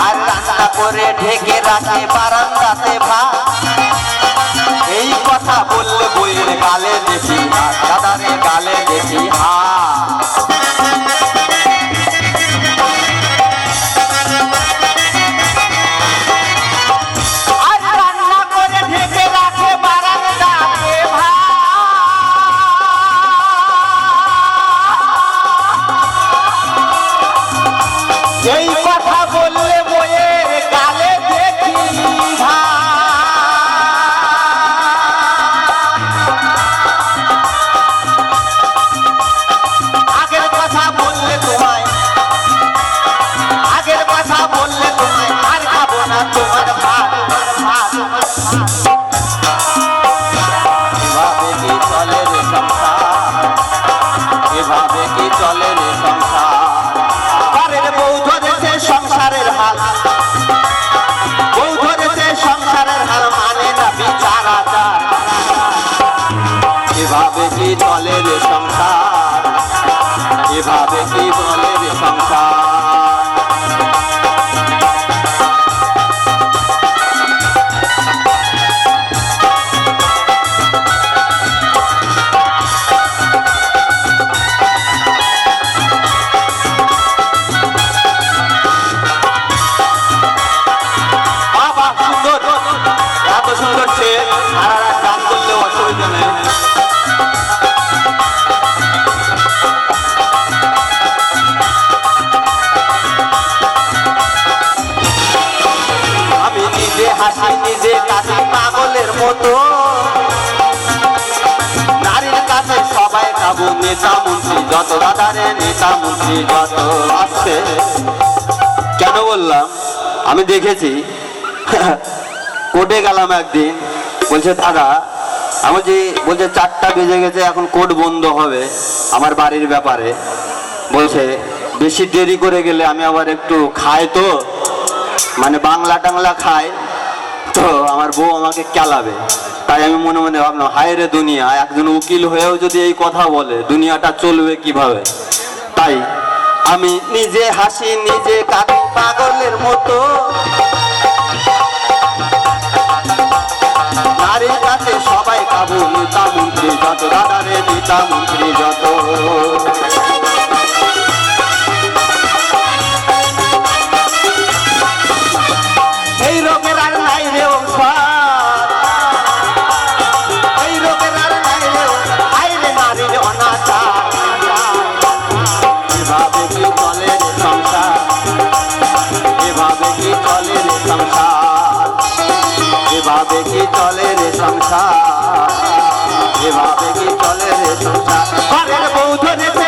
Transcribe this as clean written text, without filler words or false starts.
আর রান্না করে ঢেকে রাখে বারান্দাতে ভাত। এই কথা বললে বইয়ের গালে বেশি হাত, দাদারে গালে বেশি হাত। আর রান্না করে ঢেকে রাখে বারান্দাতে ভাত। এই কথা বললে বইয়ের গালে দেখি ভাত। আগের কথা বললে তোমায়, আগের কথা বললে তোমায় আর খাবো না তোমার ভাত। এভাবে কি চলে রে সংসার, এভাবে কি চলে রে সংসার। ঘরের বউ ধরেছে সংসারের হাল, বউ ধরেছে সংসারের হাল, মানে না বিচার আচার। এভাবে কি চলে রে সংসার, এভাবে কি চলে রে সংসার। বাবা সুন্দর, এত সুন্দর সে আর গান করলে অসুবিধা নেই। আমি নিজে হাসি নিজে কাঁদি পাগলের মতো, নারীর কাছে সবাই কাবু, নেতা মন্ত্রী যত, দাদারে নেতা মন্ত্রী যত। আসছে কেন বললাম, আমি দেখেছি কোর্টে গেলাম একদিন, বলছে দাদা আমি যে বলছে 4টা বেজে গেছে, এখন কোর্ট বন্ধ হবে আমার বাড়ির ব্যাপারে। বলছে বেশি দেরি করে গেলে আমি আবার একটু খাই তো, মানে বাংলা টাংলা খাই তো, আমার বউ আমাকে কেলাবে। তাই আমি মনে মনে ভাবলাম, হায় রে দুনিয়া, একজন উকিল হয়েও যদি এই কথা বলে, দুনিয়াটা চলবে কিভাবে। তাই আমি নিজে হাসি নিজে কাঁদি পাগলের মতো, নারীর কাছে সবাই কাবু, নেতা মন্ত্রী যত, দাদারে নেতা মন্ত্রী যত। এই রোগের আর নাই রে ঔষধ, এই রোগের আর নাই রে ঔষধ, হায় রে নারীর অনাচার। এভাবে কি চলে রে সংসার, এভাবে কি চলে রে সংসার, এভাবে কি চলে রে সংসার, এভাবে কি চলে রে সংসার। ঘরের বউ ধরেছে